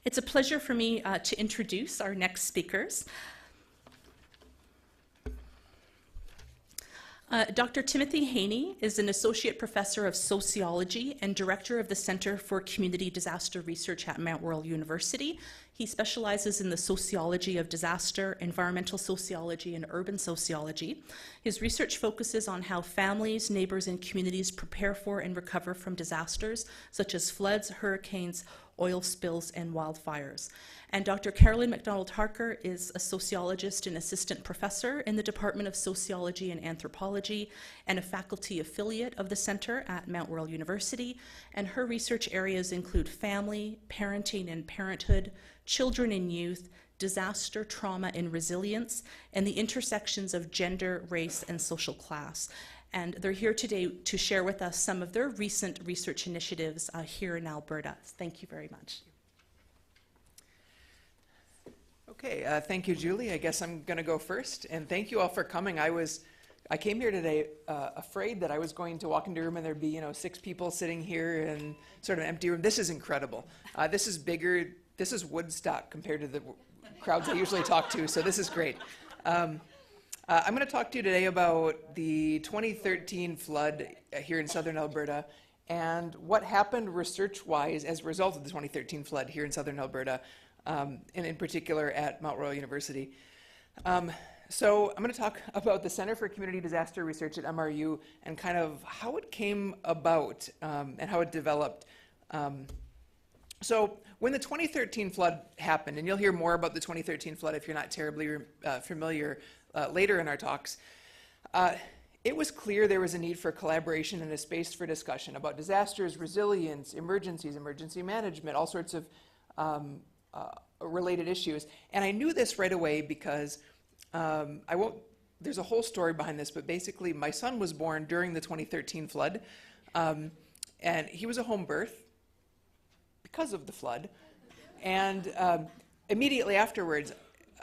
It's a pleasure for me to introduce our next speakers. Dr. Timothy Haney is an associate professor of sociology and director of the Center for Community Disaster Research at Mount Royal University. He specializes in the sociology of disaster, environmental sociology, and urban sociology. His research focuses on how families, neighbors, and communities prepare for and recover from disasters such as floods, hurricanes, oil spills, and wildfires. And Dr. Carolyn McDonald-Harker is a sociologist and assistant professor in the Department of Sociology and Anthropology and a faculty affiliate of the center at Mount Royal University. And her research areas include family, parenting and parenthood, children and youth, disaster, trauma, and resilience, and the intersections of gender, race, and social class. And they're here today to share with us some of their recent research initiatives here in Alberta. Thank you very much. Okay, thank you, Julie. I guess I'm going to go first, and thank you all for coming. I came here today afraid that I was going to walk into a room and there'd be 6 people sitting here in sort of an empty room. This is incredible. This is bigger. This is Woodstock compared to the crowds I usually talk to, so this is great. I'm going to talk to you today about the 2013 flood here in southern Alberta and what happened research-wise as a result of the 2013 flood here in southern Alberta, and in particular at Mount Royal University. So I'm going to talk about the Center for Community Disaster Research at MRU and kind of how it came about and how it developed. So when the 2013 flood happened, and you'll hear more about the 2013 flood if you're not terribly familiar later in our talks, it was clear there was a need for collaboration and a space for discussion about disasters, resilience, emergencies, emergency management, all sorts of related issues. And I knew this right away because there's a whole story behind this, but basically my son was born during the 2013 flood, and he was a home birth because of the flood. And immediately afterwards,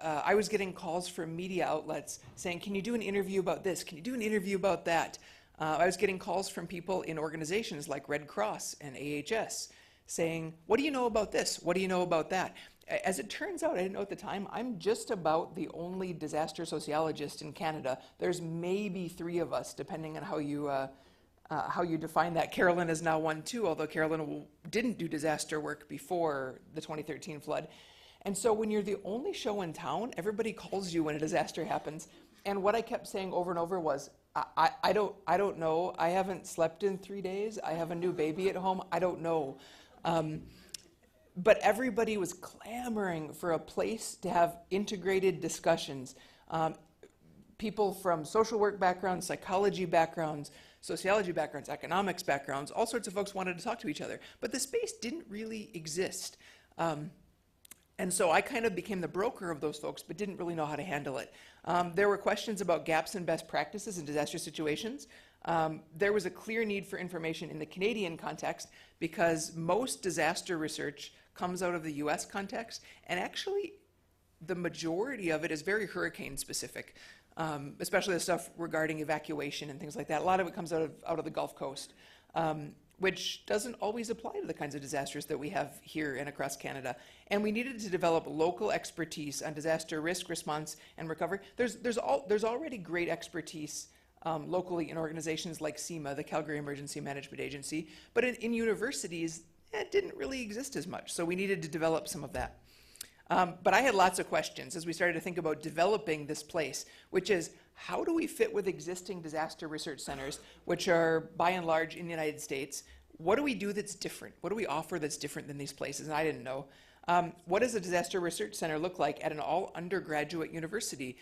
I was getting calls from media outlets saying, can you do an interview about this? Can you do an interview about that? I was getting calls from people in organizations like Red Cross and AHS saying, what do you know about this? What do you know about that? As it turns out, I didn't know at the time, I'm just about the only disaster sociologist in Canada. There's maybe 3 of us, depending on how you define that. Carolyn is now one too, although Carolyn didn't do disaster work before the 2013 flood. And so when you're the only show in town, everybody calls you when a disaster happens. And what I kept saying over and over was, I don't know. I haven't slept in 3 days. I have a new baby at home. I don't know. But everybody was clamoring for a place to have integrated discussions. People from social work backgrounds, psychology backgrounds, sociology backgrounds, economics backgrounds, all sorts of folks wanted to talk to each other. But the space didn't really exist. And so I kind of became the broker of those folks, but didn't really know how to handle it. There were questions about gaps in best practices in disaster situations. There was a clear need for information in the Canadian context because most disaster research comes out of the US context, and actually the majority of it is very hurricane specific, especially the stuff regarding evacuation and things like that. A lot of it comes out of the Gulf Coast, which doesn't always apply to the kinds of disasters that we have here and across Canada. And we needed to develop local expertise on disaster risk response and recovery. There's already great expertise locally in organizations like CEMA, the Calgary Emergency Management Agency, but in universities, it didn't really exist as much. So we needed to develop some of that. But I had lots of questions as we started to think about developing this place, which is, how do we fit with existing disaster research centers, which are by and large in the United States? What do we do that's different? What do we offer that's different than these places? And I didn't know. What does a disaster research center look like at an all undergraduate university?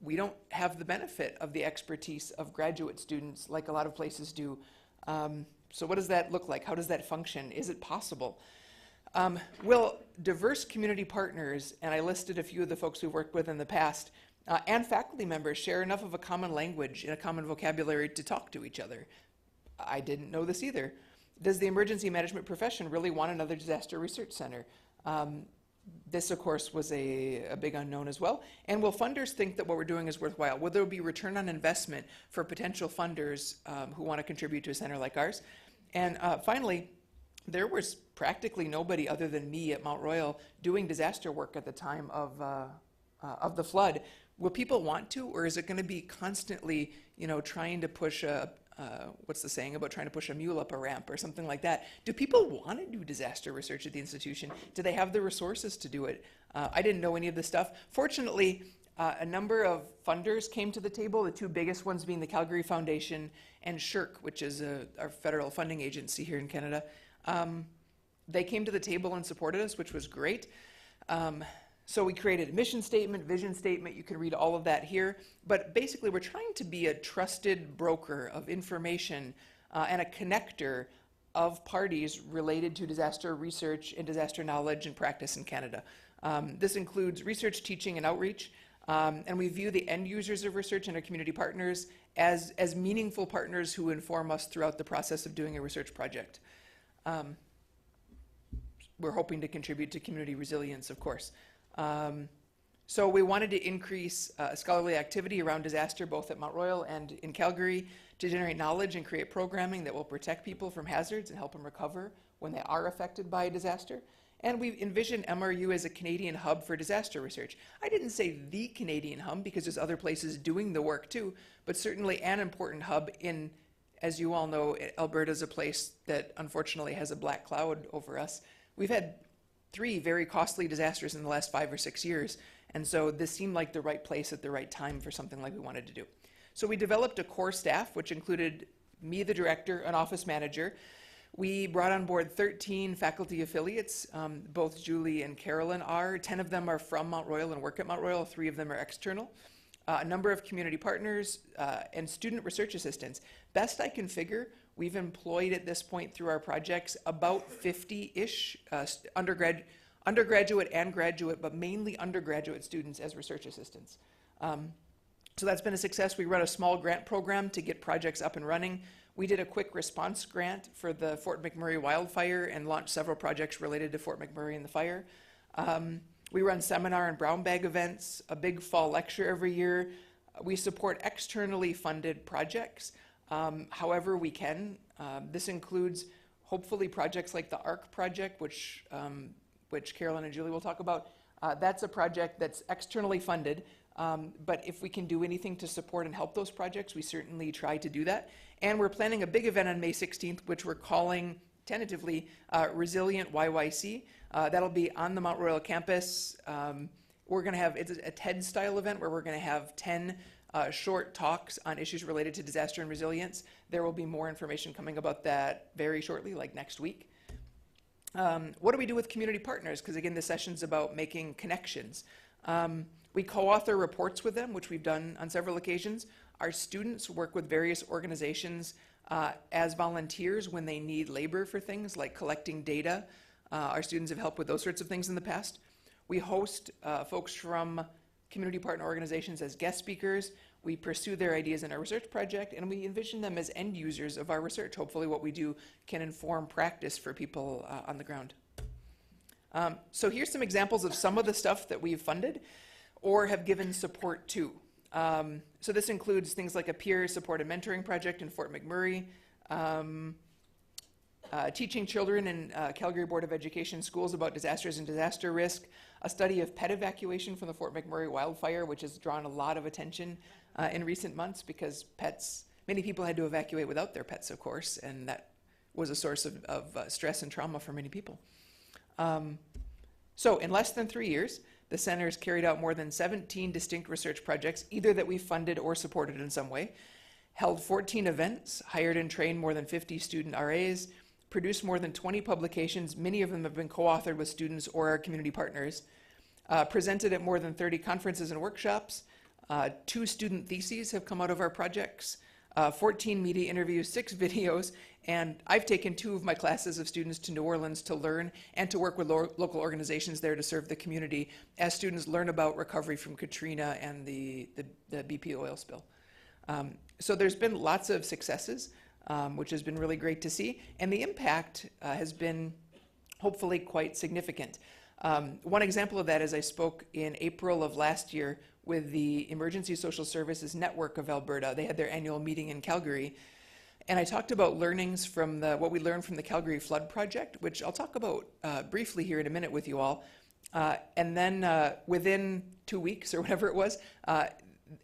We don't have the benefit of the expertise of graduate students like a lot of places do. So what does that look like? How does that function? Is it possible? Will diverse community partners, and I listed a few of the folks we've worked with in the past, and faculty members share enough of a common language and a common vocabulary to talk to each other? I didn't know this either. Does the emergency management profession really want another disaster research center? This, of course, was a big unknown as well. And will funders think that what we're doing is worthwhile? Will there be return on investment for potential funders who want to contribute to a center like ours? And finally, there was practically nobody other than me at Mount Royal doing disaster work at the time of the flood. Will people want to, or is it going to be constantly, trying to push what's the saying about trying to push a mule up a ramp or something like that? Do people want to do disaster research at the institution? Do they have the resources to do it? I didn't know any of this stuff. Fortunately, a number of funders came to the table, the two biggest ones being the Calgary Foundation and SSHRC, which is our federal funding agency here in Canada. They came to the table and supported us, which was great. So we created a mission statement, vision statement. You can read all of that here. But basically, we're trying to be a trusted broker of information and a connector of parties related to disaster research and disaster knowledge and practice in Canada. This includes research, teaching, and outreach. And we view the end users of research and our community partners as meaningful partners who inform us throughout the process of doing a research project. We're hoping to contribute to community resilience, of course. So we wanted to increase scholarly activity around disaster, both at Mount Royal and in Calgary, to generate knowledge and create programming that will protect people from hazards and help them recover when they are affected by a disaster. And we envision MRU as a Canadian hub for disaster research. I didn't say the Canadian hub because there's other places doing the work too, but certainly an important hub in, as you all know, Alberta is a place that unfortunately has a black cloud over us. We've had 3 very costly disasters in the last 5 or 6 years, and so this seemed like the right place at the right time for something like we wanted to do. So we developed a core staff, which included me, the director, an office manager. We brought on board 13 faculty affiliates. Both Julie and Carolyn are. 10 of them are from Mount Royal and work at Mount Royal. 3 of them are external. A number of community partners and student research assistants. Best I can figure, we've employed at this point through our projects about 50-ish undergraduate and graduate, but mainly undergraduate students as research assistants. So that's been a success. We run a small grant program to get projects up and running. We did a quick response grant for the Fort McMurray wildfire and launched several projects related to Fort McMurray and the fire. We run seminar and brown bag events, a big fall lecture every year. We support externally funded projects however we can. This includes hopefully projects like the ARC project, which Carolyn and Julie will talk about. That's a project that's externally funded, but if we can do anything to support and help those projects, we certainly try to do that. And we're planning a big event on May 16th, which we're calling tentatively Resilient YYC. That'll be on the Mount Royal campus. We're going to have, it's a TED-style event where we're going to have 10 short talks on issues related to disaster and resilience. There will be more information coming about that very shortly, like next week. What do we do with community partners? Because again, the session's about making connections. We co-author reports with them, which we've done on several occasions. Our students work with various organizations as volunteers when they need labor for things like collecting data. Our students have helped with those sorts of things in the past. We host folks from community partner organizations as guest speakers. We pursue their ideas in our research project, and we envision them as end users of our research. Hopefully what we do can inform practice for people on the ground. So here's some examples of some of the stuff that we've funded or have given support to. So this includes things like a peer support and mentoring project in Fort McMurray, teaching children in Calgary Board of Education schools about disasters and disaster risk, a study of pet evacuation from the Fort McMurray wildfire, which has drawn a lot of attention in recent months because many people had to evacuate without their pets, of course, and that was a source of stress and trauma for many people. So in less than 3 years, the center has carried out more than 17 distinct research projects, either that we funded or supported in some way, held 14 events, hired and trained more than 50 student RAs, produced more than 20 publications. Many of them have been co-authored with students or our community partners, presented at more than 30 conferences and workshops. 2 student theses have come out of our projects, 14 media interviews, 6 videos, and I've taken 2 of my classes of students to New Orleans to learn and to work with local organizations there to serve the community as students learn about recovery from Katrina and the BP oil spill. So there's been lots of successes, which has been really great to see, and the impact has been hopefully quite significant. One example of that is I spoke in April of last year with the Emergency Social Services Network of Alberta. They had their annual meeting in Calgary, And I talked about learnings from what we learned from the Calgary Flood Project, which I'll talk about briefly here in a minute with you all. And then within 2 weeks or whatever it was,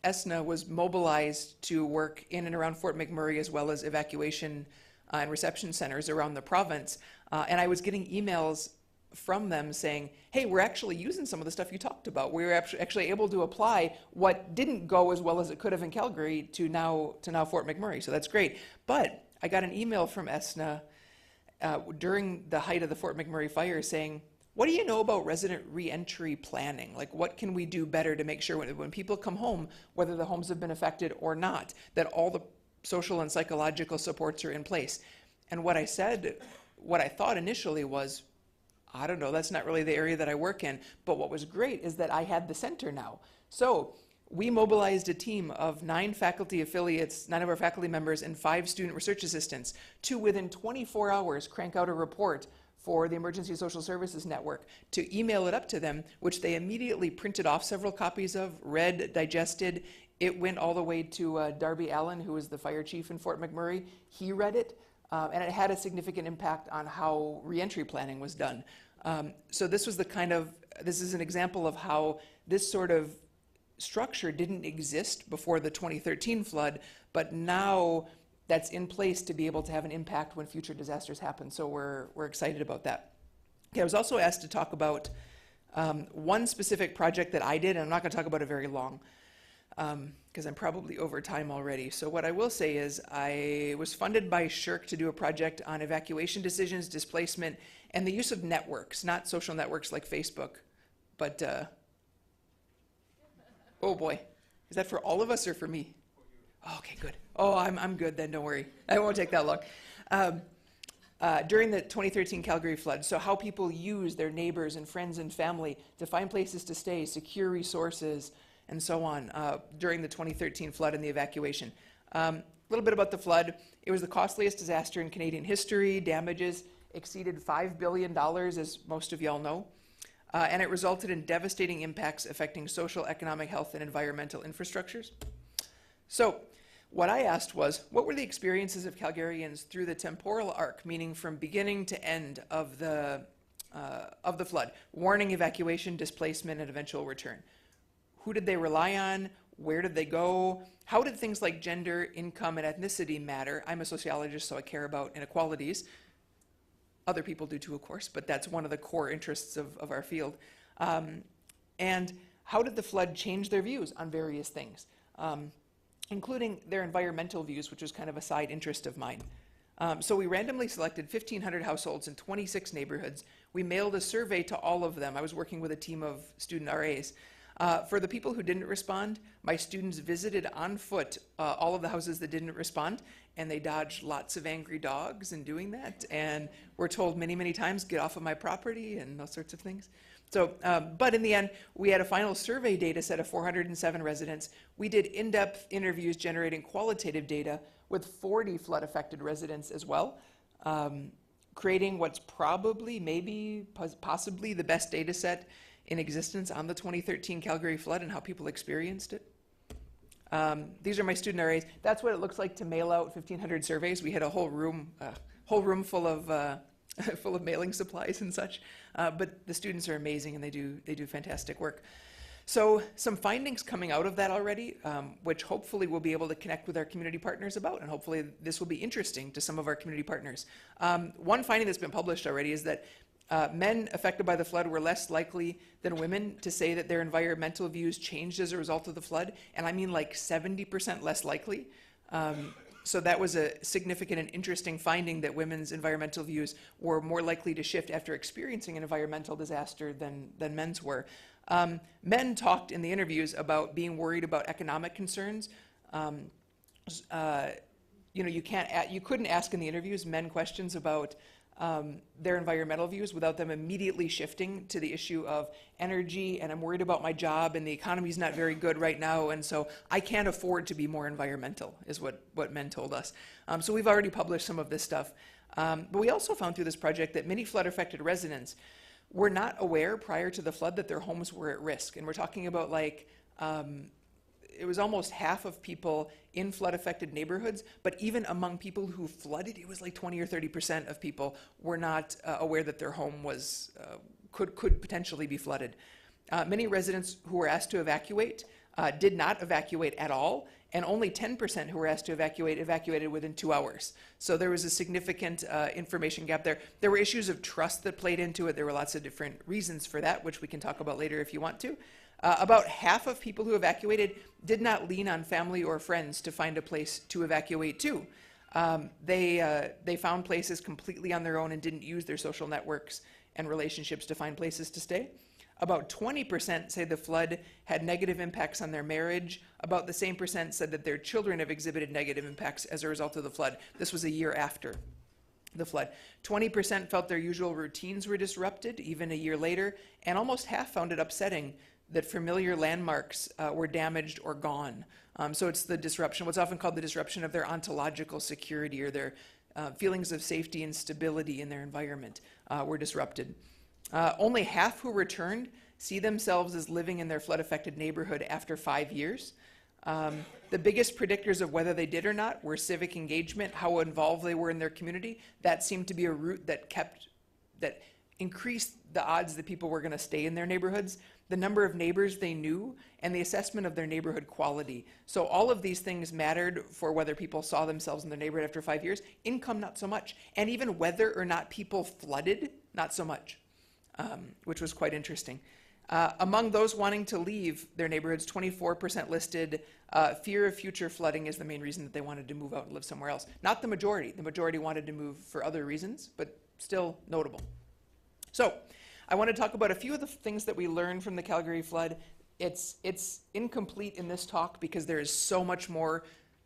ESNA was mobilized to work in and around Fort McMurray, as well as evacuation and reception centers around the province. And I was getting emails from them saying, hey, we're actually using some of the stuff you talked about. We were actually able to apply what didn't go as well as it could have in Calgary to now Fort McMurray. So that's great. But I got an email from ESNA during the height of the Fort McMurray fire saying, what do you know about resident reentry planning? Like, what can we do better to make sure when people come home, whether the homes have been affected or not, that all the social and psychological supports are in place? And what I said, what I thought initially was, I don't know, that's not really the area that I work in. But what was great is that I had the center now. So we mobilized a team of 9 faculty affiliates, 9 of our faculty members, and 5 student research assistants to, within 24 hours, crank out a report for the Emergency Social Services Network, to email it up to them, which they immediately printed off several copies of, read, digested. It went all the way to Darby Allen, who was the fire chief in Fort McMurray. He read it, and it had a significant impact on how reentry planning was done. So this was this is an example of how this sort of structure didn't exist before the 2013 flood, but now that's in place to be able to have an impact when future disasters happen. So we're excited about that. Okay, I was also asked to talk about one specific project that I did, and I'm not going to talk about it very long because I'm probably over time already. So what I will say is I was funded by SSHRC to do a project on evacuation decisions, displacement, and the use of networks, not social networks like Facebook, but oh boy, is that for all of us or for me? Okay, good. Oh, I'm good then, don't worry. I won't take that long. During the 2013 Calgary flood, so how people use their neighbors and friends and family to find places to stay, secure resources, and so on during the 2013 flood and the evacuation. A little bit about the flood. It was the costliest disaster in Canadian history. Damages exceeded $5 billion, as most of y'all know. And it resulted in devastating impacts affecting social, economic, health, and environmental infrastructures. So what I asked was, what were the experiences of Calgarians through the temporal arc, meaning from beginning to end of the flood? Warning, evacuation, displacement, and eventual return. Who did they rely on? Where did they go? How did things like gender, income, and ethnicity matter? I'm a sociologist, so I care about inequalities. Other people do too, of course, but that's one of the core interests of our field. And how did the flood change their views on various things? Including their environmental views, which was kind of a side interest of mine. So we randomly selected 1,500 households in 26 neighborhoods. We mailed a survey to all of them. I was working with a team of student RAs. For the people who didn't respond, my students visited on foot all of the houses that didn't respond, and they dodged lots of angry dogs in doing that, and were told many, many times, get off of my property, and those sorts of things. So, but in the end, we had a final survey data set of 407 residents. We did in-depth interviews generating qualitative data with 40 flood-affected residents as well, creating what's probably, maybe, possibly the best data set in existence on the 2013 Calgary flood and how people experienced it. These are my student RAs. That's what it looks like to mail out 1,500 surveys. We had a whole room full of full of mailing supplies and such. But the students are amazing, and they do fantastic work. So some findings coming out of that already, which hopefully we'll be able to connect with our community partners about, and hopefully this will be interesting to some of our community partners. One finding that's been published already is that men affected by the flood were less likely than women to say that their environmental views changed as a result of the flood, and I mean like 70% less likely. So that was a significant and interesting finding, that women's environmental views were more likely to shift after experiencing an environmental disaster than men's were. Men talked in the interviews about being worried about economic concerns. You couldn't ask in the interviews men questions about their environmental views without them immediately shifting to the issue of energy, and I'm worried about my job, and the economy's not very good right now, and so I can't afford to be more environmental, is what men told us. So we've already published some of this stuff. But we also found through this project that many flood-affected residents were not aware prior to the flood that their homes were at risk. And we're talking about like it was almost half of people in flood-affected neighborhoods, but even among people who flooded, it was like 20 or 30% of people were not aware that their home was could potentially be flooded. Many residents who were asked to evacuate did not evacuate at all, and only 10% who were asked to evacuate evacuated within 2 hours. So there was a significant information gap there. There were issues of trust that played into it. There were lots of different reasons for that, which we can talk about later if you want to. About half of people who evacuated did not lean on family or friends to find a place to evacuate to. They found places completely on their own and didn't use their social networks and relationships to find places to stay. About 20% say the flood had negative impacts on their marriage. About the same percent said that their children have exhibited negative impacts as a result of the flood. This was a year after the flood. 20% felt their usual routines were disrupted, even a year later, and almost half found it upsetting that familiar landmarks were damaged or gone. So it's the disruption, what's often called the disruption of their ontological security, or their feelings of safety and stability in their environment were disrupted. Only half who returned see themselves as living in their flood-affected neighborhood after 5 years. The biggest predictors of whether they did or not were civic engagement, how involved they were in their community. That seemed to be a route that increased the odds that people were going to stay in their neighborhoods, the number of neighbors they knew, and the assessment of their neighborhood quality. So all of these things mattered for whether people saw themselves in their neighborhood after 5 years. Income, not so much. And even whether or not people flooded, not so much, which was quite interesting. Among those wanting to leave their neighborhoods, 24% listed fear of future flooding as the main reason that they wanted to move out and live somewhere else. Not the majority. The majority wanted to move for other reasons, but still notable. So I want to talk about a few of the things that we learned from the Calgary flood. It's incomplete in this talk because there is so much more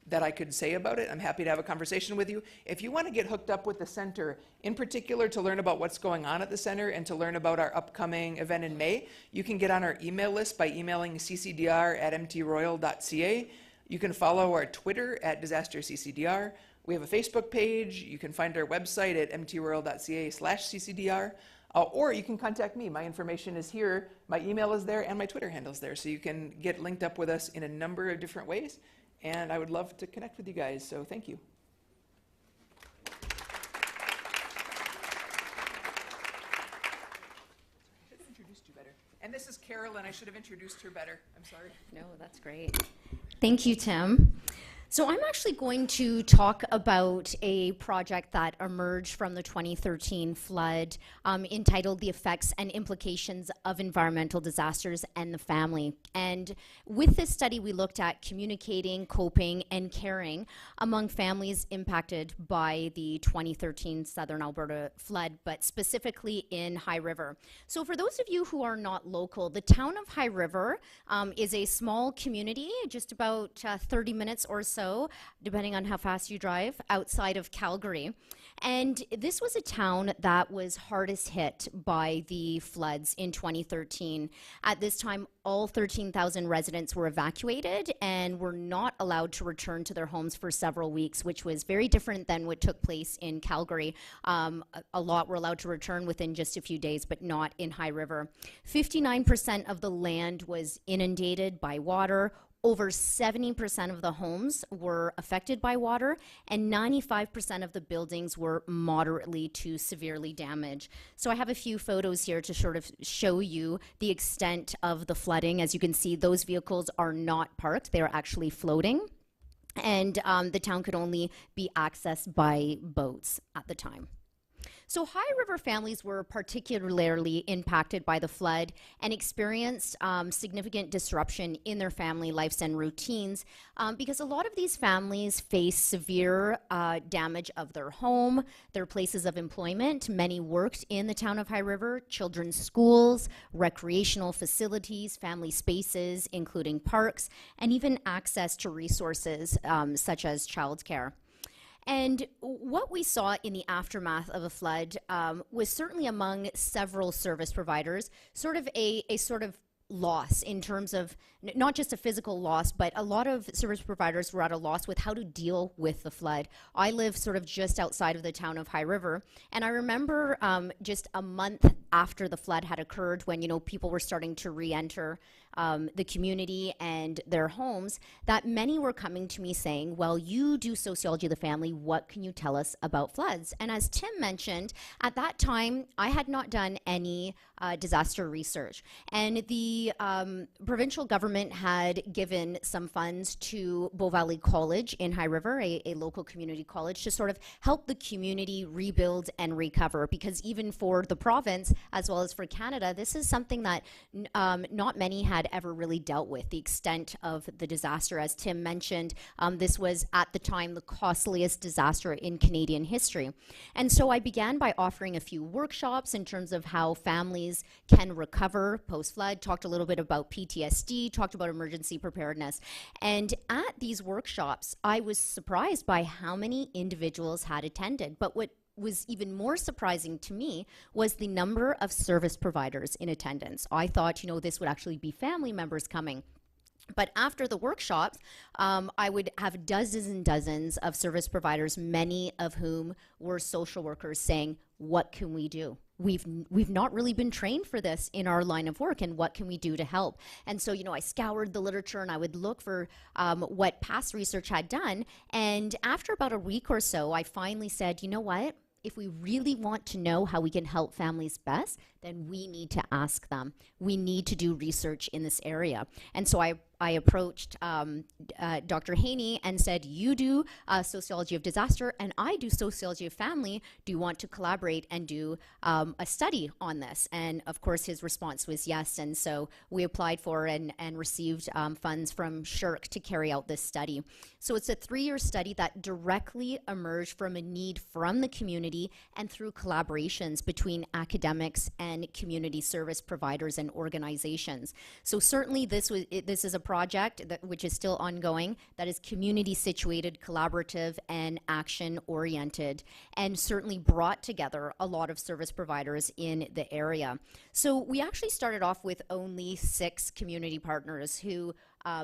that I could say about it. I'm happy to have a conversation with you. If you want to get hooked up with the center, in particular to learn about what's going on at the center and to learn about our upcoming event in May, you can get on our email list by emailing ccdr@mtroyal.ca. You can follow our Twitter @disasterccdr. We have a Facebook page. You can find our website at mtroyal.ca/ccdr. Or you can contact me. My information is here. My email is there and my Twitter handle is there. So you can get linked up with us in a number of different ways. And I would love to connect with you guys, so thank you. I should have introduced you better. And this is Carol, and I should have introduced her better. I'm sorry. No, that's great. Thank you, Tim. So I'm actually going to talk about a project that emerged from the 2013 flood entitled The Effects and Implications of Environmental Disasters and the Family. And with this study, we looked at communicating, coping, and caring among families impacted by the 2013 Southern Alberta flood, but specifically in High River. So for those of you who are not local, the town of High River is a small community, just about 30 minutes or so, depending on how fast you drive, outside of Calgary. And this was a town that was hardest hit by the floods in 2013. At this time, all 13,000 residents were evacuated and were not allowed to return to their homes for several weeks, which was very different than what took place in Calgary. A lot were allowed to return within just a few days, but not in High River. 59% of the land was inundated by water. Over 70% of the homes were affected by water, and 95% of the buildings were moderately to severely damaged. So I have a few photos here to sort of show you the extent of the flooding. As you can see, those vehicles are not parked, they're actually floating. And the town could only be accessed by boats at the time. So High River families were particularly impacted by the flood and experienced significant disruption in their family lives and routines because a lot of these families faced severe damage of their home, their places of employment. Many worked in the town of High River, children's schools, recreational facilities, family spaces, including parks, and even access to resources such as childcare. And what we saw in the aftermath of a flood was certainly among several service providers, sort of a sort of loss in terms of not just a physical loss, but a lot of service providers were at a loss with how to deal with the flood. I live sort of just outside of the town of High River, and I remember just a month after the flood had occurred, when, you know, people were starting to re-enter the community and their homes, that many were coming to me saying, well, you do sociology of the family, what can you tell us about floods? And as Tim mentioned, at that time, I had not done any disaster research. And the provincial government had given some funds to Bow Valley College in High River, a local community college, to sort of help the community rebuild and recover. Because even for the province, as well as for Canada, this is something that not many had ever really dealt with, the extent of the disaster. As Tim mentioned, this was at the time the costliest disaster in Canadian history. And so I began by offering a few workshops in terms of how families can recover post-flood, talked a little bit about PTSD, talked about emergency preparedness. And at these workshops, I was surprised by how many individuals had attended. But what was even more surprising to me was the number of service providers in attendance. I thought, you know, this would actually be family members coming. But after the workshops, I would have dozens and dozens of service providers, many of whom were social workers, saying, what can we do? We've not really been trained for this in our line of work, and what can we do to help? And so, you know, I scoured the literature and I would look for what past research had done. And after about a week or so, I finally said, you know what? If we really want to know how we can help families best, then we need to ask them. We need to do research in this area. And so I approached Dr. Haney and said, you do sociology of disaster and I do sociology of family. Do you want to collaborate and do a study on this? And of course his response was yes. And so we applied for and received funds from SHRC to carry out this study. So it's a 3-year study that directly emerged from a need from the community and through collaborations between academics and community service providers and organizations. So certainly this is a project which is still ongoing, that is community situated, collaborative, and action oriented, and certainly brought together a lot of service providers in the area. So we actually started off with only 6 community partners who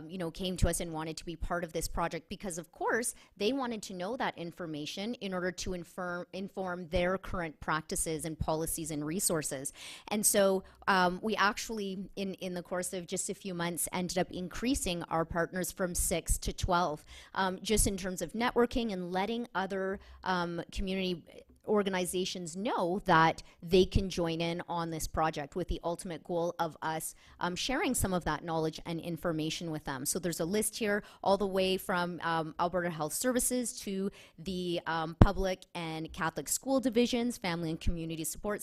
you know, came to us and wanted to be part of this project because, of course, they wanted to know that information in order to inform their current practices and policies and resources. And so we actually, in the course of just a few months, ended up increasing our partners from 6 to 12, just in terms of networking and letting other community organizations know that they can join in on this project, with the ultimate goal of us sharing some of that knowledge and information with them. So there's a list here all the way from Alberta Health Services to the public and Catholic school divisions, family and community support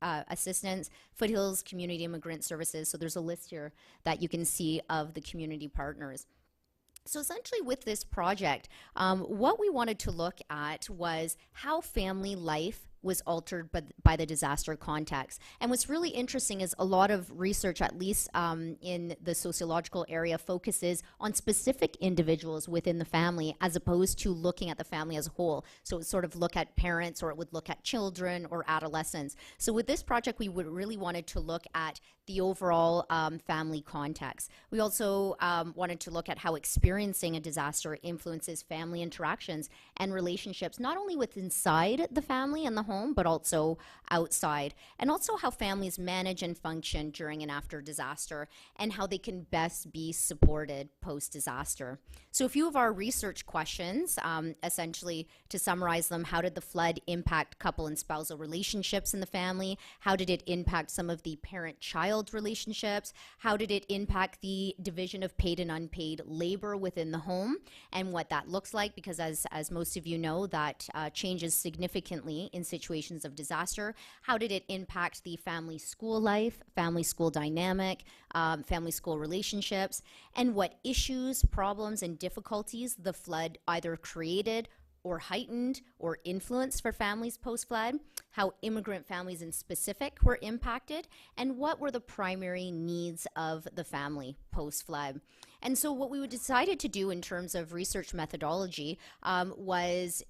assistance, Foothills Community Immigrant Services. So there's a list here that you can see of the community partners. So essentially with this project, what we wanted to look at was how family life was altered by the disaster context. And what's really interesting is a lot of research, at least in the sociological area, focuses on specific individuals within the family as opposed to looking at the family as a whole. So it would sort of look at parents, or it would look at children or adolescents. So with this project, we would really wanted to look at the overall family context. We also wanted to look at how experiencing a disaster influences family interactions and relationships, not only with inside the family and the home, but also outside, and also how families manage and function during and after disaster, and how they can best be supported post-disaster. So a few of our research questions, essentially to summarize them: how did the flood impact couple and spousal relationships in the family? How did it impact some of the parent-child relationships? How did it impact the division of paid and unpaid labor within the home, and what that looks like? Because as most of you know, that changes significantly in situations of disaster. How did it impact the family school life, family school dynamic, family school relationships, and what issues, problems, and difficulties the flood either created or heightened or influenced for families post-flood, how immigrant families in specific were impacted, and what were the primary needs of the family post-flood. And so what we decided to do in terms of research methodology was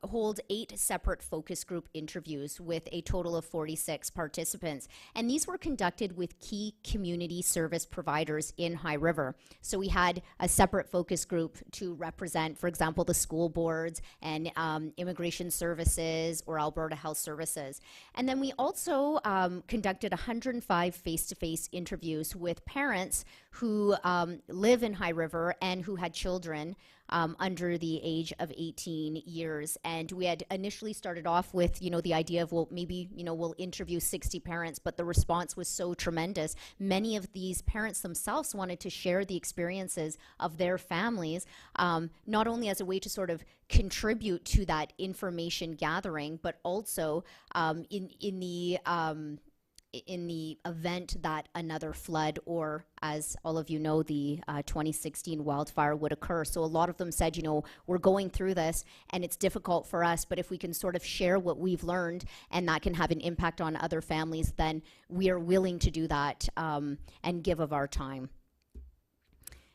hold 8 separate focus group interviews with a total of 46 participants. And these were conducted with key community service providers in High River. So we had a separate focus group to represent, for example, the school boards and immigration services or Alberta Health Services. And then we also conducted 105 face-to-face interviews with parents who live in High River and who had children under the age of 18 years. And we had initially started off with, the idea of, well, maybe, we'll interview 60 parents, but the response was so tremendous. Many of these parents themselves wanted to share the experiences of their families, not only as a way to sort of contribute to that information gathering, but also in the event that another flood or, as all of you know, the 2016 wildfire would occur. So a lot of them said, we're going through this and it's difficult for us, but if we can sort of share what we've learned and that can have an impact on other families, then we are willing to do that and give of our time.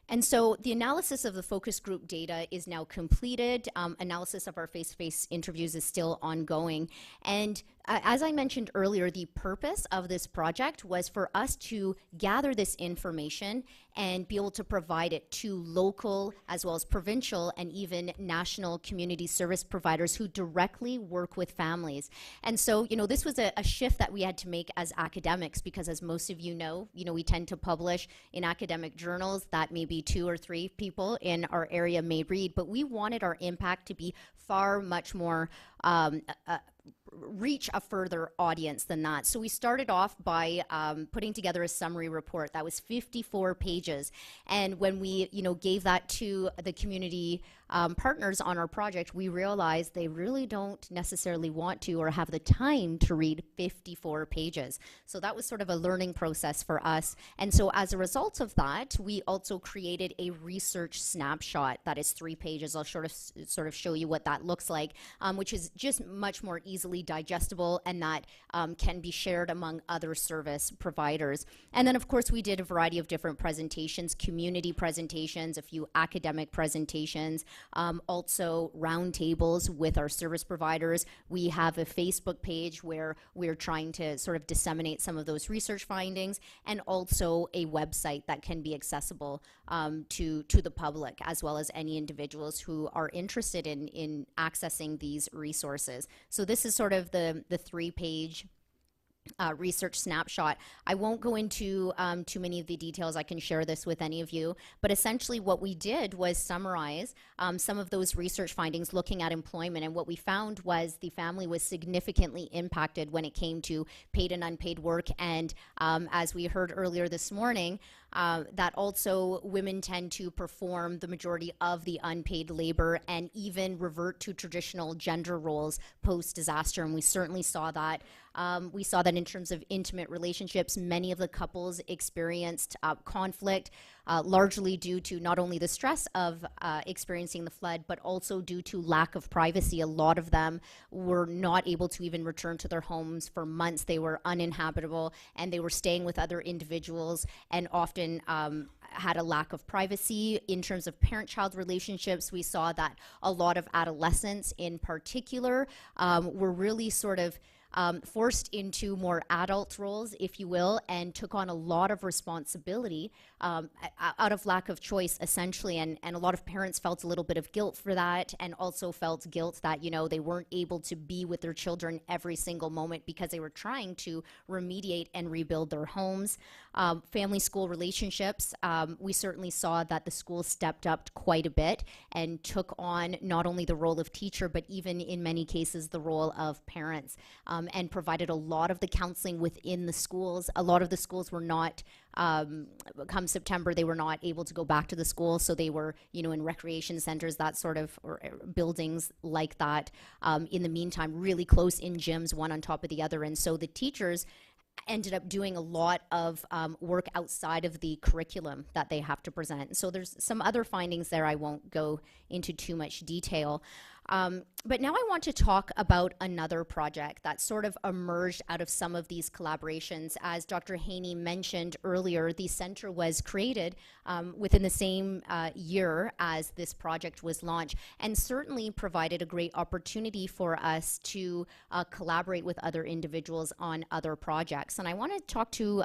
And so the analysis of the focus group data is now completed. Analysis of our face-to-face interviews is still ongoing. And as I mentioned earlier, the purpose of this project was for us to gather this information and be able to provide it to local as well as provincial and even national community service providers who directly work with families. And so, this was a shift that we had to make as academics because, as most of you know, we tend to publish in academic journals that maybe 2 or 3 people in our area may read, but we wanted our impact to be far much more reach a further audience than that. So we started off by putting together a summary report that was 54 pages. And when we, gave that to the community partners on our project, we realized they really don't necessarily want to or have the time to read 54 pages. So that was sort of a learning process for us. And so as a result of that, we also created a research snapshot that is 3 pages. I'll sort of show you what that looks like, which is just much more easily digestible and that can be shared among other service providers. And then, of course, we did a variety of different presentations, community presentations, a few academic presentations, also roundtables with our service providers. We have a Facebook page where we're trying to sort of disseminate some of those research findings, and also a website that can be accessible to the public, as well as any individuals who are interested in accessing these resources. So this is sort of the 3-page research snapshot. I won't go into too many of the details. I can share this with any of you, but essentially what we did was summarize some of those research findings looking at employment, and what we found was the family was significantly impacted when it came to paid and unpaid work, and as we heard earlier this morning, that also women tend to perform the majority of the unpaid labor and even revert to traditional gender roles post-disaster, and we certainly saw that. We saw that in terms of intimate relationships. Many of the couples experienced conflict, largely due to not only the stress of experiencing the flood, but also due to lack of privacy. A lot of them were not able to even return to their homes for months. They were uninhabitable, and they were staying with other individuals, and often had a lack of privacy. In terms of parent-child relationships, we saw that a lot of adolescents in particular were really sort of forced into more adult roles, if you will, and took on a lot of responsibility out of lack of choice, essentially. And a lot of parents felt a little bit of guilt for that, and also felt guilt that, they weren't able to be with their children every single moment because they were trying to remediate and rebuild their homes. Family-school relationships, we certainly saw that the schools stepped up quite a bit and took on not only the role of teacher, but even in many cases the role of parents, and provided a lot of the counseling within the schools. A lot of the schools were not, come September, they were not able to go back to the school, so they were, in recreation centers, that sort of, or buildings like that. In the meantime, really close in gyms, one on top of the other, and so the teachers ended up doing a lot of work outside of the curriculum that they have to present. So there's some other findings there I won't go into too much detail. But now I want to talk about another project that sort of emerged out of some of these collaborations. As Dr. Haney mentioned earlier, the center was created within the same year as this project was launched, and certainly provided a great opportunity for us to collaborate with other individuals on other projects. And I want to talk to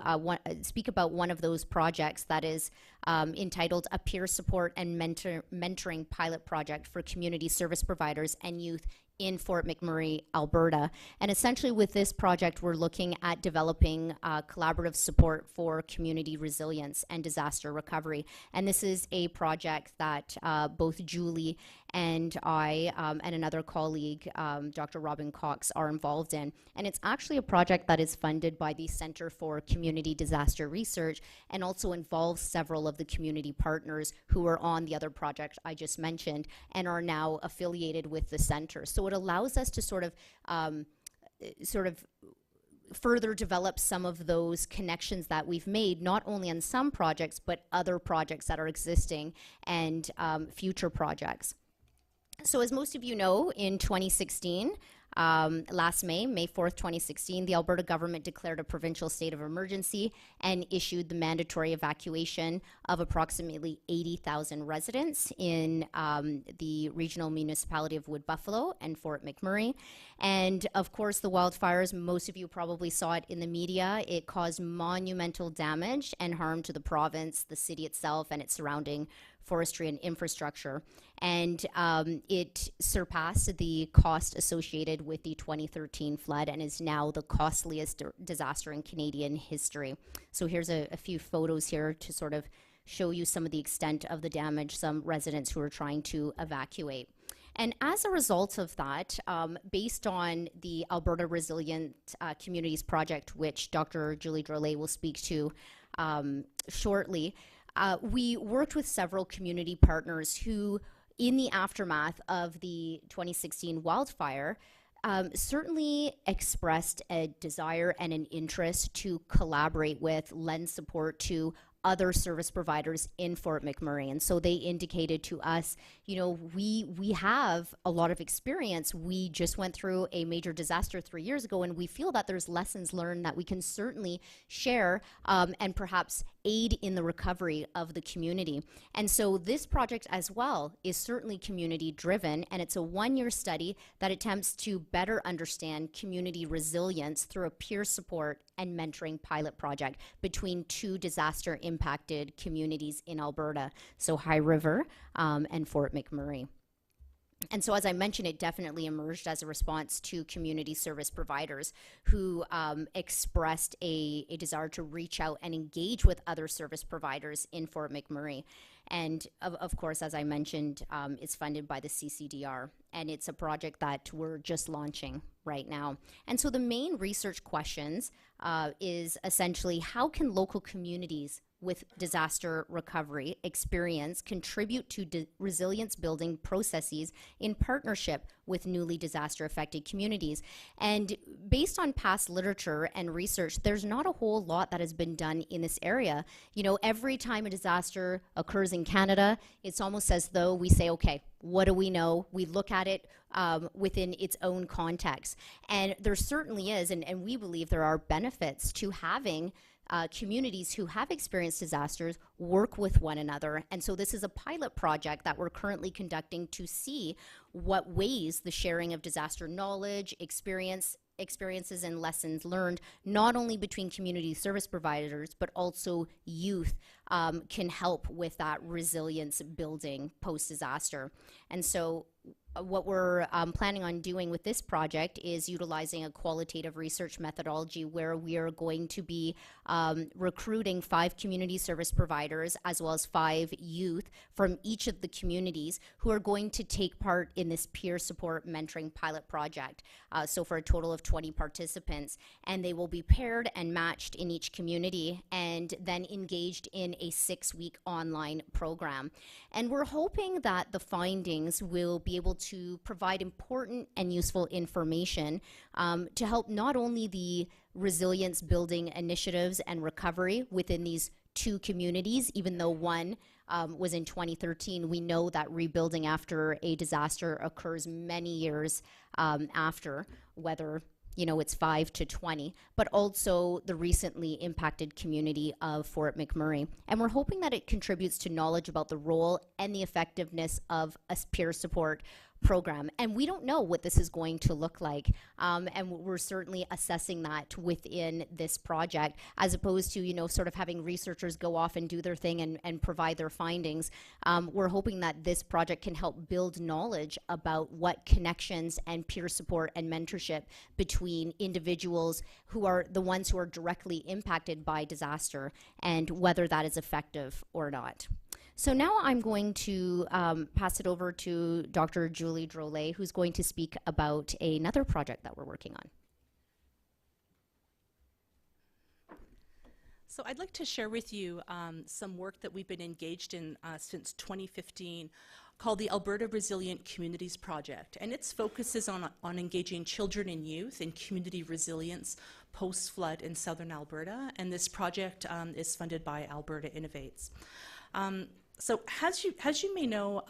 speak about one of those projects that is entitled A Peer Support and Mentoring Pilot Project for Community Service Providers and Youth in Fort McMurray, Alberta. And essentially with this project, we're looking at developing collaborative support for community resilience and disaster recovery. And this is a project that both Julie and I and another colleague, Dr. Robin Cox, are involved in. And it's actually a project that is funded by the Center for Community Disaster Research and also involves several of the community partners who are on the other project I just mentioned and are now affiliated with the center. So it allows us to sort of further develop some of those connections that we've made, not only on some projects, but other projects that are existing and future projects. So as most of you know, in 2016, last May 4th, 2016, the Alberta government declared a provincial state of emergency and issued the mandatory evacuation of approximately 80,000 residents in the regional municipality of Wood Buffalo and Fort McMurray. And of course, the wildfires, most of you probably saw it in the media, it caused monumental damage and harm to the province, the city itself, and its surrounding forestry and infrastructure. And it surpassed the cost associated with the 2013 flood and is now the costliest disaster in Canadian history. So here's a few photos here to sort of show you some of the extent of the damage, some residents who are trying to evacuate. And as a result of that, based on the Alberta Resilient Communities Project, which Dr. Julie Drolet will speak to shortly, we worked with several community partners who, in the aftermath of the 2016 wildfire, certainly expressed a desire and an interest to collaborate with, lend support to other service providers in Fort McMurray. And so they indicated to us, you know, we have a lot of experience. We just went through a major disaster 3 years ago, and we feel that there's lessons learned that we can certainly share and perhaps aid in the recovery of the community. And so this project as well is certainly community driven, and it's a one-year study that attempts to better understand community resilience through a peer support and mentoring pilot project between two disaster impacted communities in Alberta, so High River and Fort McMurray. And so, as I mentioned, it definitely emerged as a response to community service providers who expressed a desire to reach out and engage with other service providers in Fort McMurray. And of course, as I mentioned, it's funded by the CCDR, and it's a project that we're just launching right now. And so the main research questions is essentially, how can local communities with disaster recovery experience contribute to resilience building processes in partnership with newly disaster affected communities? And based on past literature and research, there's not a whole lot that has been done in this area. You know, every time a disaster occurs in Canada, it's almost as though we say, okay, what do we know? We look at it within its own context. And there certainly is, and we believe there are benefits to having communities who have experienced disasters work with one another. And so this is a pilot project that we're currently conducting to see what ways the sharing of disaster knowledge, experiences and lessons learned, not only between community service providers, but also youth, can help with that resilience building post-disaster. And so what we're planning on doing with this project is utilizing a qualitative research methodology where we are going to be recruiting 5 community service providers as well as 5 youth from each of the communities who are going to take part in this peer support mentoring pilot project. So for a total of 20 participants, and they will be paired and matched in each community and then engaged in a 6-week online program. And we're hoping that the findings will be able to provide important and useful information to help not only the resilience building initiatives and recovery within these two communities, even though one was in 2013. We know that rebuilding after a disaster occurs many years after, whether it's 5 to 20, but also the recently impacted community of Fort McMurray. And we're hoping that it contributes to knowledge about the role and the effectiveness of a peer support program. And we don't know what this is going to look like. And we're certainly assessing that within this project, as opposed to, sort of having researchers go off and do their thing and provide their findings. We're hoping that this project can help build knowledge about what connections and peer support and mentorship between individuals who are the ones who are directly impacted by disaster, and whether that is effective or not. So now I'm going to pass it over to Dr. Julie Drolet, who's going to speak about another project that we're working on. So I'd like to share with you some work that we've been engaged in since 2015 called the Alberta Resilient Communities Project. And its focus is on engaging children and youth in community resilience post-flood in southern Alberta. And this project is funded by Alberta Innovates. So as you may know,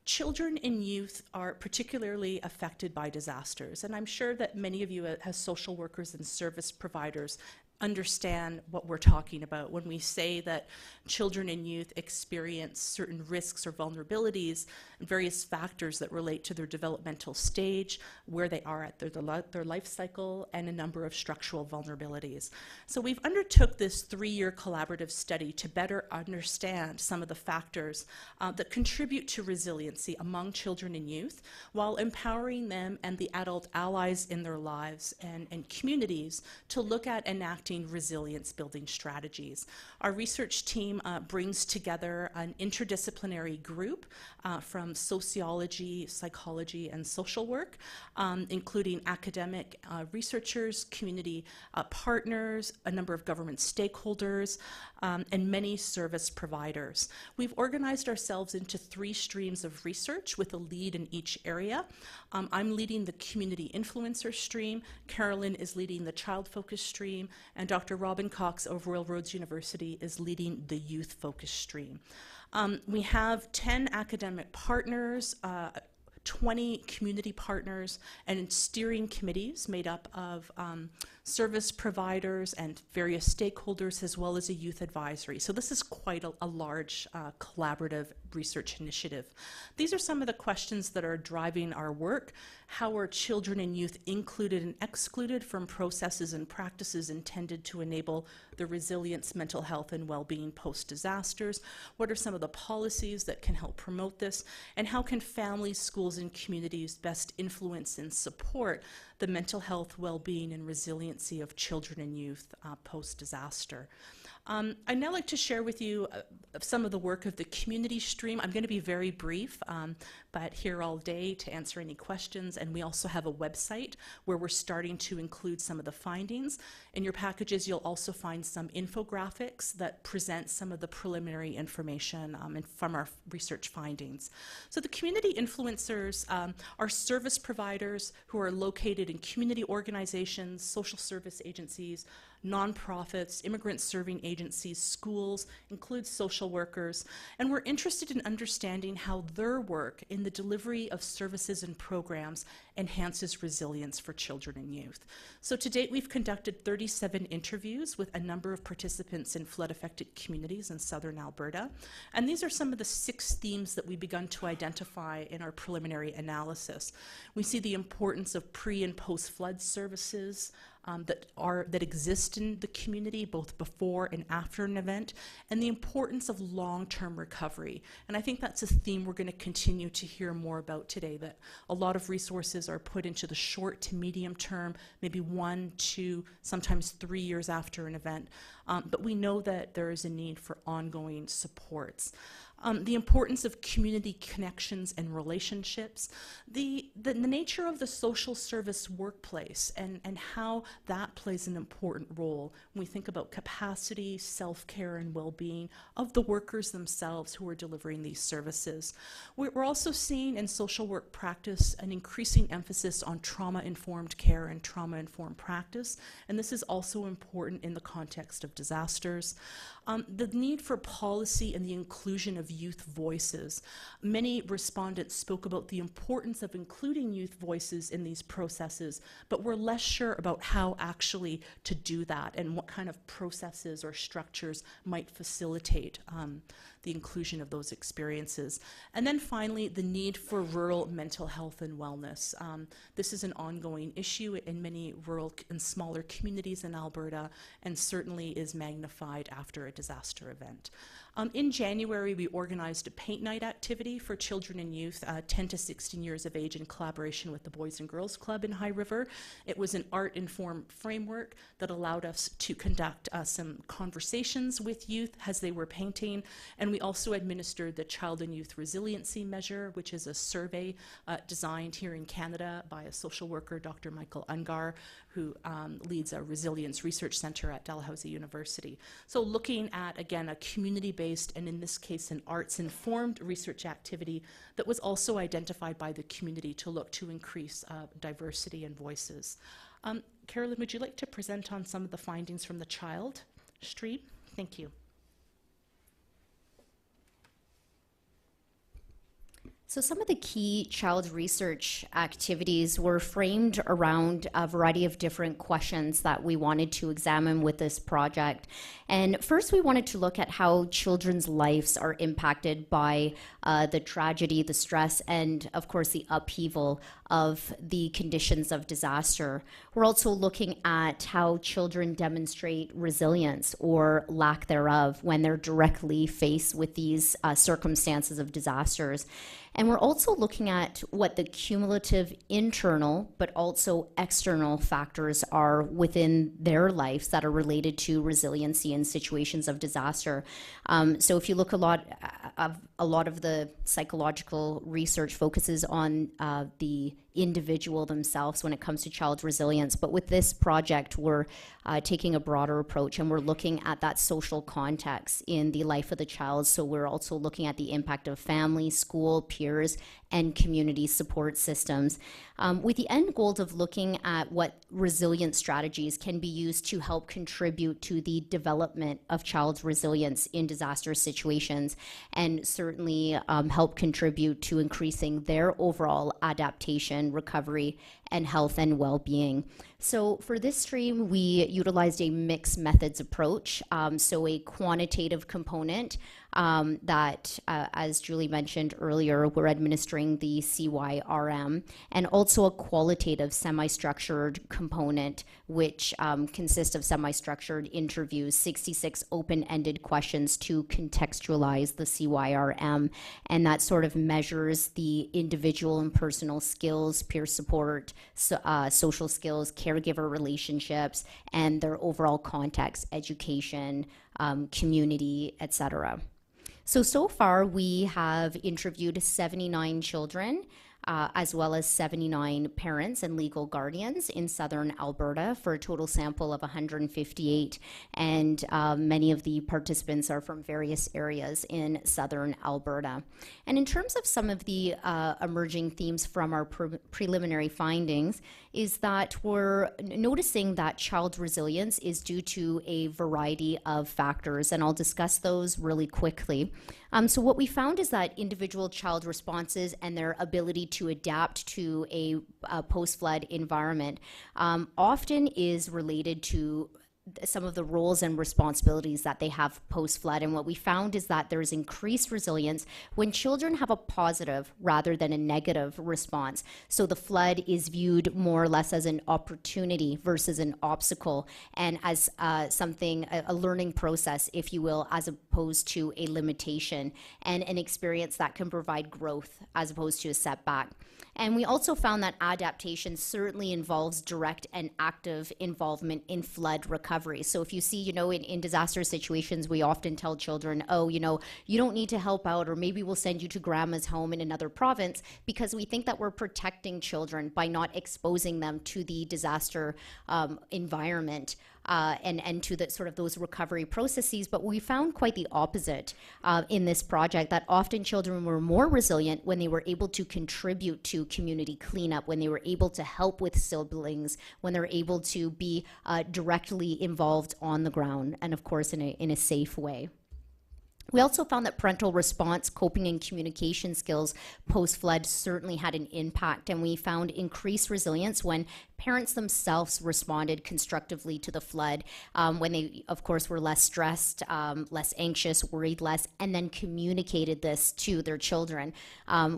children and youth are particularly affected by disasters. And I'm sure that many of you as social workers and service providers understand what we're talking about when we say that children and youth experience certain risks or vulnerabilities and various factors that relate to their developmental stage, where they are at their life cycle, and a number of structural vulnerabilities. So we've undertook this 3-year collaborative study to better understand some of the factors that contribute to resiliency among children and youth, while empowering them and the adult allies in their lives and communities to look at enacting resilience building strategies. Our research team brings together an interdisciplinary group from sociology, psychology, and social work, including academic researchers, community partners, a number of government stakeholders, and many service providers. We've organized ourselves into 3 streams of research with a lead in each area. I'm leading the community influencer stream, Carolyn is leading the child focus stream, and Dr. Robin Cox of Royal Roads University is leading the youth focus stream. We have 10 academic partners, 20 community partners, and steering committees made up of service providers and various stakeholders, as well as a youth advisory. So this is quite a large collaborative research initiative. These are some of the questions that are driving our work. How are children and youth included and excluded from processes and practices intended to enable the resilience, mental health, and well-being post-disasters? What are some of the policies that can help promote this? And how can families, schools, and communities best influence and support the mental health, well-being, and resiliency of children and youth post-disaster? I'd now like to share with you some of the work of the community stream. I'm going to be very brief, but here all day to answer any questions. And we also have a website where we're starting to include some of the findings. In your packages, you'll also find some infographics that present some of the preliminary information from our research findings. So the community influencers are service providers who are located in community organizations, social service agencies, nonprofits, immigrant serving agencies, schools, includes social workers, and we're interested in understanding how their work in the delivery of services and programs enhances resilience for children and youth. So to date, we've conducted 37 interviews with a number of participants in flood-affected communities in southern Alberta, and these are some of the 6 themes that we've begun to identify in our preliminary analysis. We see the importance of pre- and post-flood services, that exist in the community both before and after an event, and the importance of long-term recovery. And I think that's a theme we're going to continue to hear more about today, that a lot of resources are put into the short to medium term, maybe 1, 2, sometimes 3 years after an event. But we know that there is a need for ongoing supports. The importance of community connections and relationships, the nature of the social service workplace and how that plays an important role when we think about capacity, self-care, and well-being of the workers themselves who are delivering these services. We're also seeing in social work practice an increasing emphasis on trauma-informed care and trauma-informed practice, and this is also important in the context of disasters. The need for policy and the inclusion of youth voices. Many respondents spoke about the importance of including youth voices in these processes, but were less sure about how actually to do that and what kind of processes or structures might facilitate the inclusion of those experiences. And then finally, the need for rural mental health and wellness. This is an ongoing issue in many rural and smaller communities in Alberta, and certainly is magnified after a disaster event. In January, we organized a paint night activity for children and youth 10 to 16 years of age in collaboration with the Boys and Girls Club in High River. It was an art-informed framework that allowed us to conduct some conversations with youth as they were painting, and we also administered the Child and Youth Resiliency Measure, which is a survey designed here in Canada by a social worker, Dr. Michael Ungar, who leads a resilience research center at Dalhousie University. So looking at, again, a community-based, and in this case, an arts-informed research activity that was also identified by the community to look to increase diversity and voices. Carolyn, would you like to present on some of the findings from the child stream? Thank you. So some of the key child research activities were framed around a variety of different questions that we wanted to examine with this project. And first, we wanted to look at how children's lives are impacted by the tragedy, the stress, and of course the upheaval of the conditions of disaster. We're also looking at how children demonstrate resilience or lack thereof when they're directly faced with these circumstances of disasters. And we're also looking at what the cumulative internal but also external factors are within their lives that are related to resiliency in situations of disaster. So if you look a lot of the psychological research focuses on the individual themselves when it comes to child resilience. But with this project, we're taking a broader approach, and we're looking at that social context in the life of the child. So we're also looking at the impact of family, school, peers, and community support systems, with the end goal of looking at what resilient strategies can be used to help contribute to the development of child's resilience in disaster situations, and certainly help contribute to increasing their overall adaptation, recovery, and health and well-being. So for this stream, we utilized a mixed methods approach, so a quantitative component that, as Julie mentioned earlier, we're administering the CYRM, and also a qualitative semi-structured component, which consists of semi-structured interviews, 66 open-ended questions to contextualize the CYRM, and that sort of measures the individual and personal skills, peer support, social skills, caregiver relationships, and their overall context, education, community, etc. So far we have interviewed 79 children, as well as 79 parents and legal guardians in southern Alberta for a total sample of 158, and many of the participants are from various areas in southern Alberta. And in terms of some of the emerging themes from our preliminary findings, is that we're noticing that child resilience is due to a variety of factors, and I'll discuss those really quickly. So what we found is that individual child responses and their ability to adapt to a post-flood environment often is related to some of the roles and responsibilities that they have post-flood. And what we found is that there's increased resilience when children have a positive rather than a negative response. So the flood is viewed more or less as an opportunity versus an obstacle, and as something, a learning process, if you will, as opposed to a limitation, and an experience that can provide growth as opposed to a setback. And we also found that adaptation certainly involves direct and active involvement in flood recovery. So if you see, in disaster situations, we often tell children, oh, you don't need to help out, or maybe we'll send you to grandma's home in another province, because we think that we're protecting children by not exposing them to the disaster environment. and to the sort of those recovery processes. But we found quite the opposite in this project, that often children were more resilient when they were able to contribute to community cleanup, when they were able to help with siblings, when they're able to be directly involved on the ground, and of course in a safe way. We also found that parental response, coping, and communication skills post-flood certainly had an impact, and we found increased resilience when parents themselves responded constructively to the flood, when they, of course, were less stressed, less anxious, worried less, and then communicated this to their children.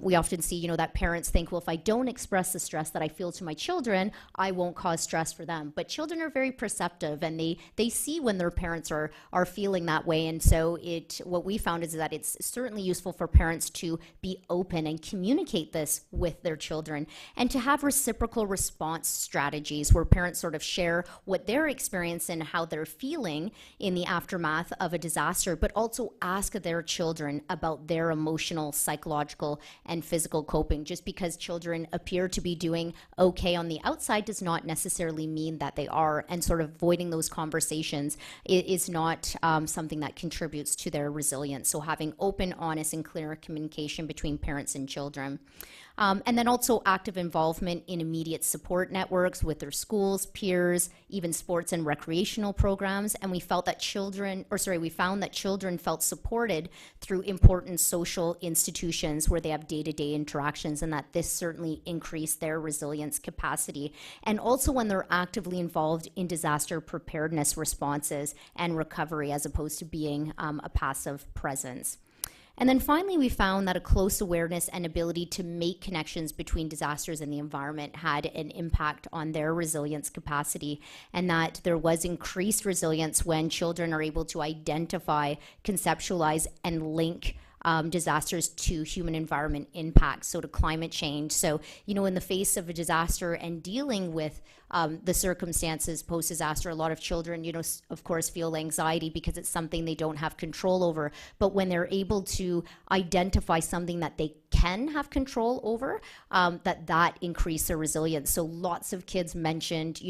We often see, that parents think, well, if I don't express the stress that I feel to my children, I won't cause stress for them. But children are very perceptive, and they see when their parents are feeling that way. And so what we found is that it's certainly useful for parents to be open and communicate this with their children, and to have reciprocal response strategies where parents sort of share what they're experiencing and how they're feeling in the aftermath of a disaster, but also ask their children about their emotional, psychological, and physical coping. Just because children appear to be doing okay on the outside does not necessarily mean that they are, and sort of avoiding those conversations is not something that contributes to their resilience. So having open, honest, and clear communication between parents and children. And then also active involvement in immediate support networks with their schools, peers, even sports and recreational programs. And we found that children felt supported through important social institutions where they have day-to-day interactions, and that this certainly increased their resilience capacity. And also when they're actively involved in disaster preparedness responses and recovery, as opposed to being a passive presence. And then finally, we found that a close awareness and ability to make connections between disasters and the environment had an impact on their resilience capacity, and that there was increased resilience when children are able to identify, conceptualize, and link disasters to human environment impacts, so to climate change. So, in the face of a disaster and dealing with the circumstances post-disaster, a lot of children, of course, feel anxiety because it's something they don't have control over. But when they're able to identify something that they can have control over, that increases their resilience. So lots of kids mentioned,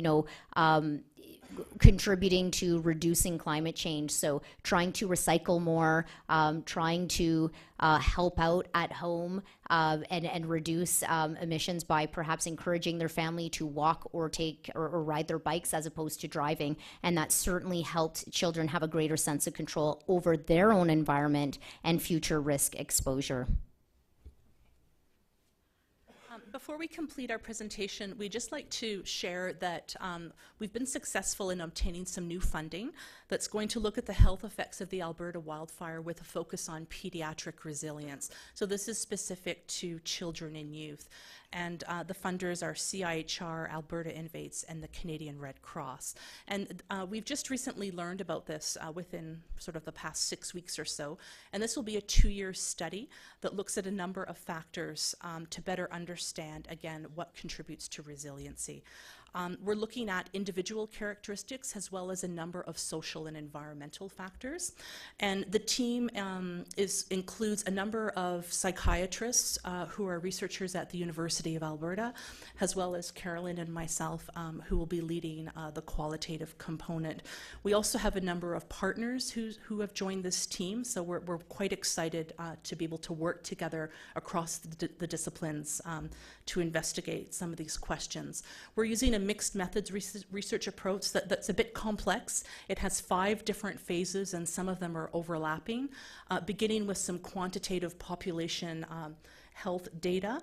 contributing to reducing climate change. So trying to recycle more, trying to help out at home, and reduce emissions by perhaps encouraging their family to walk or ride their bikes as opposed to driving. And that certainly helped children have a greater sense of control over their own environment and future risk exposure. Before we complete our presentation, we'd just like to share that we've been successful in obtaining some new funding that's going to look at the health effects of the Alberta wildfire with a focus on pediatric resilience. So this is specific to children and youth. And the funders are CIHR, Alberta Innovates, and the Canadian Red Cross. And we've just recently learned about this within sort of the past 6 weeks or so. And this will be a 2-year study that looks at a number of factors to better understand, again, what contributes to resiliency. We're looking at individual characteristics as well as a number of social and environmental factors. And the team includes a number of psychiatrists who are researchers at the University of Alberta, as well as Carolyn and myself, who will be leading the qualitative component. We also have a number of partners who have joined this team, so we're quite excited to be able to work together across the disciplines to investigate some of these questions. We're using a mixed methods research approach that's a bit complex. It has 5 different phases, and some of them are overlapping, beginning with some quantitative population health data.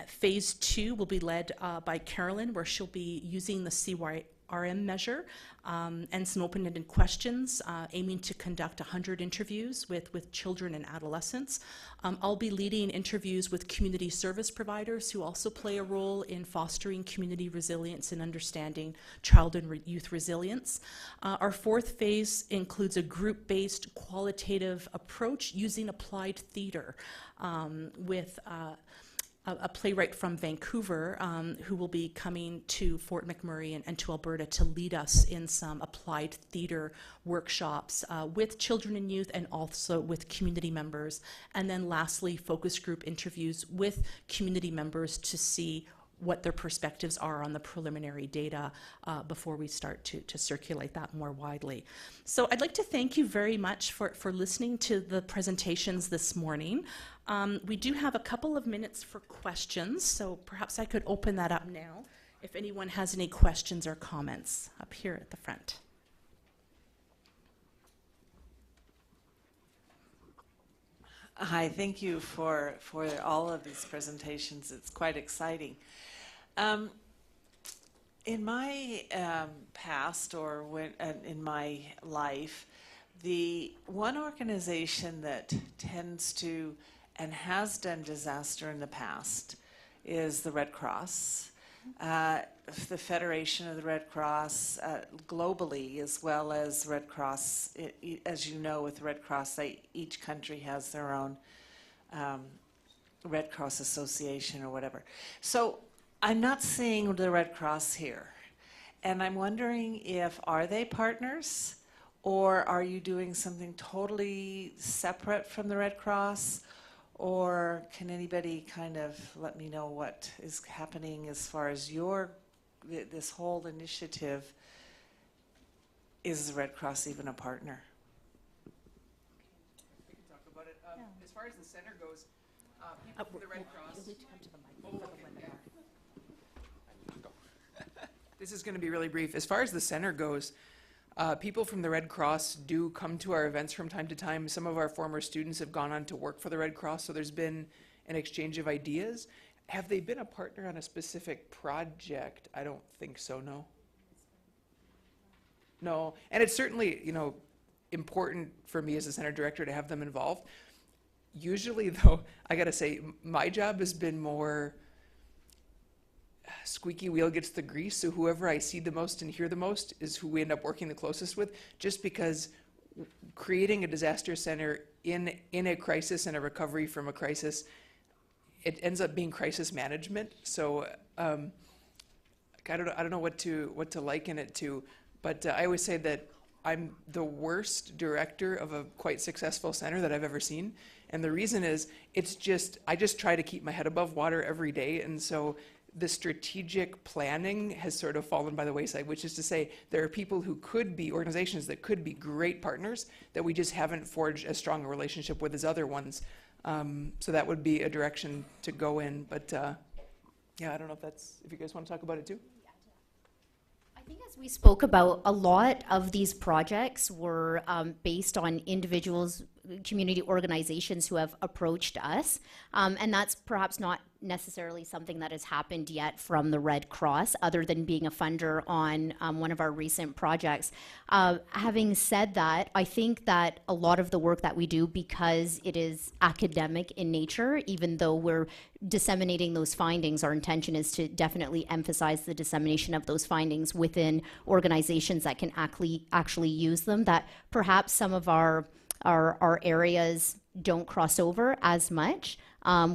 Phase 2 will be led by Carolyn, where she'll be using the CYRM measure and some open-ended questions, aiming to conduct 100 interviews with children and adolescents. I'll be leading interviews with community service providers who also play a role in fostering community resilience and understanding child and youth resilience. Our 4th phase includes a group-based qualitative approach using applied theater with a playwright from Vancouver who will be coming to Fort McMurray and to Alberta to lead us in some applied theater workshops with children and youth and also with community members. And then lastly, focus group interviews with community members to see what their perspectives are on the preliminary data before we start to circulate that more widely. So I'd like to thank you very much for listening to the presentations this morning. We do have a couple of minutes for questions, so perhaps I could open that up now if anyone has any questions or comments up here at the front. Hi, thank you for all of these presentations. It's quite exciting. In my past, or in my life, the one organization that tends to and has done disaster in the past is the Red Cross. The Federation of the Red Cross globally, as well as Red Cross, as you know, with the Red Cross, each country has their own Red Cross Association or whatever. So I'm not seeing the Red Cross here. And I'm wondering are they partners, or are you doing something totally separate from the Red Cross? Or can anybody kind of let me know what is happening as far as this whole initiative? Is the Red Cross even a partner? We can talk about it. As far as the center goes, people from the Red Cross. This is going to be really brief. As far as the center goes, people from the Red Cross do come to our events from time to time. Some of our former students have gone on to work for the Red Cross, so there's been an exchange of ideas. Have they been a partner on a specific project? I don't think so, no. No, and it's certainly, important for me as a center director to have them involved. Usually, though, I gotta say, my job has been more squeaky wheel gets the grease, so whoever I see the most and hear the most is who we end up working the closest with, just because creating a disaster center in a crisis and a recovery from a crisis, it ends up being crisis management. So I don't know what to liken it to, but I always say that I'm the worst director of a quite successful center that I've ever seen. And the reason is, I just try to keep my head above water every day. And so the strategic planning has sort of fallen by the wayside, which is to say there are people who could be organizations that could be great partners that we just haven't forged as strong a relationship with as other ones. So that would be a direction to go in. But yeah, I don't know if you guys want to talk about it too. I think as we spoke about, a lot of these projects were based on individuals, community organizations who have approached us, and that's perhaps not necessarily something that has happened yet from the Red Cross, other than being a funder on one of our recent projects. Having said that, I think that a lot of the work that we do, because it is academic in nature, even though we're disseminating those findings, our intention is to definitely emphasize the dissemination of those findings within organizations that can actually use them, that perhaps some of our areas don't cross over as much,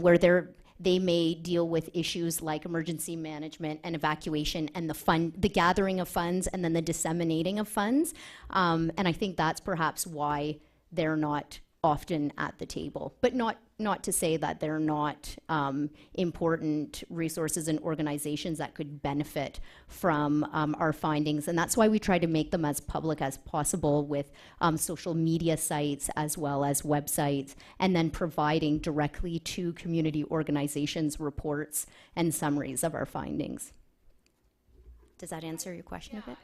where they may deal with issues like emergency management and evacuation and the gathering of funds and then the disseminating of funds. And I think that's perhaps why they're not often at the table, but not to say that they're not important resources and organizations that could benefit from our findings. And that's why we try to make them as public as possible with social media sites as well as websites, and then providing directly to community organizations reports and summaries of our findings. Does that answer your question a bit?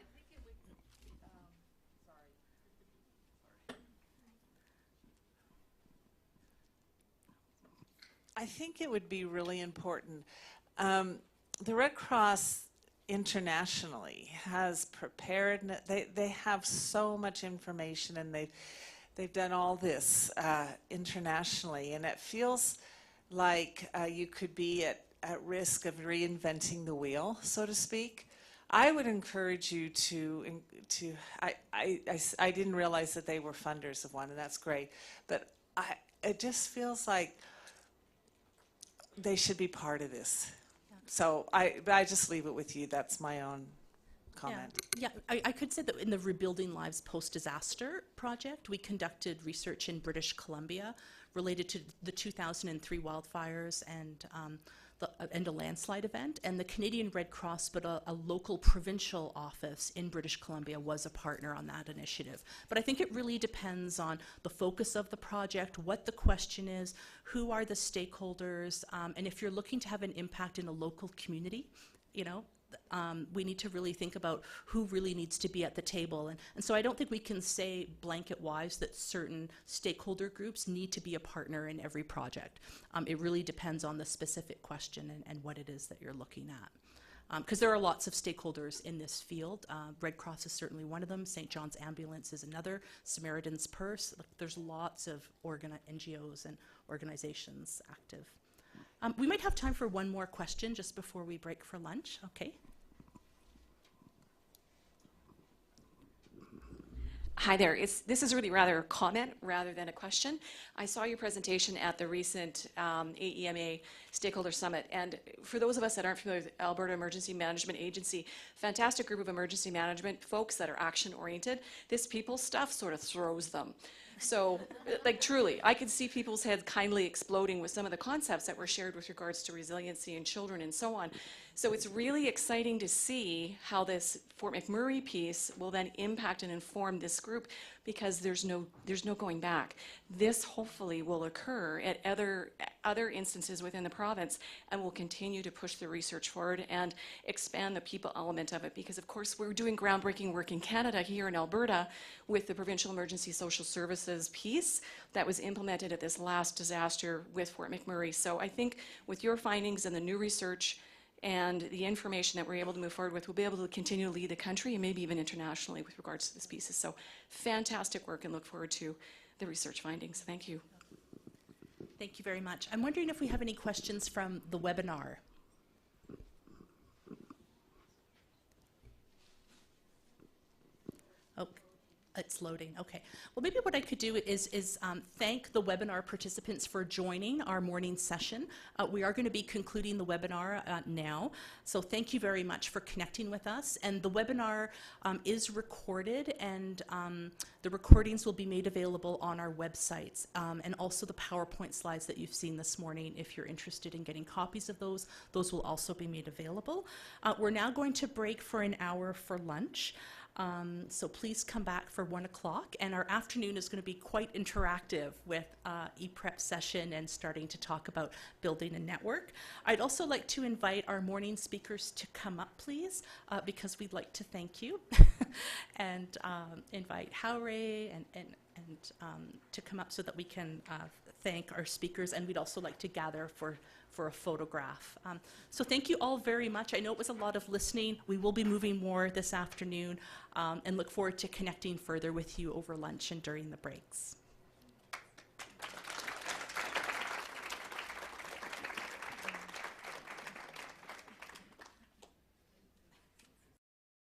I think it would be really important. The Red Cross internationally has prepared. They have so much information, and they've done all this internationally, and it feels like you could be at risk of reinventing the wheel, so to speak. I would encourage you to. I didn't realize that they were funders of one, and that's great. But it just feels like they should be part of this. So I just leave it with you. That's my own comment. Yeah, I could say that in the Rebuilding Lives Post-Disaster project, we conducted research in British Columbia related to the 2003 wildfires and and a landslide event, and the Canadian Red Cross, but a local provincial office in British Columbia was a partner on that initiative. But I think it really depends on the focus of the project, what the question is, who are the stakeholders, and if you're looking to have an impact in a local community, you know, we need to really think about who really needs to be at the table. And so I don't think we can say blanket-wise that certain stakeholder groups need to be a partner in every project. It really depends on the specific question and what it is that you're looking at. Because there are lots of stakeholders in this field. Red Cross is certainly one of them. St. John's Ambulance is another. Samaritan's Purse. There's lots of NGOs and organizations active. We might have time for one more question just before we break for lunch. Okay. Hi there. This is really rather a comment rather than a question. I saw your presentation at the recent AEMA Stakeholder Summit, and for those of us that aren't familiar with Alberta Emergency Management Agency, fantastic group of emergency management folks that are action-oriented. This people stuff sort of throws them. So, like, truly, I could see people's heads kindly exploding with some of the concepts that were shared with regards to resiliency in children and so on. So it's really exciting to see how this Fort McMurray piece will then impact and inform this group, because there's no going back. This hopefully will occur at other instances within the province, and will continue to push the research forward and expand the people element of it, because of course we're doing groundbreaking work in Canada here in Alberta with the Provincial Emergency Social Services piece that was implemented at this last disaster with Fort McMurray. So I think with your findings and the new research and the information that we're able to move forward with, we'll be able to continue to lead the country and maybe even internationally with regards to this pieces. So fantastic work, and look forward to the research findings. Thank you. Thank you very much. I'm wondering if we have any questions from the webinar. Oh, it's loading. Okay. Well, maybe what I could do is thank the webinar participants for joining our morning session. We are going to be concluding the webinar now. So thank you very much for connecting with us. And the webinar is recorded, and the recordings will be made available on our websites, and also the PowerPoint slides that you've seen this morning. If you're interested in getting copies of those will also be made available. We're now going to break for an hour for lunch. So please come back for 1 o'clock, and our afternoon is going to be quite interactive with e-prep session and starting to talk about building a network. I'd also like to invite our morning speakers to come up, please, because we'd like to thank you, and invite Haure and to come up so that we can thank our speakers, and we'd also like to gather for a photograph. So thank you all very much. I know it was a lot of listening. We will be moving more this afternoon, and look forward to connecting further with you over lunch and during the breaks.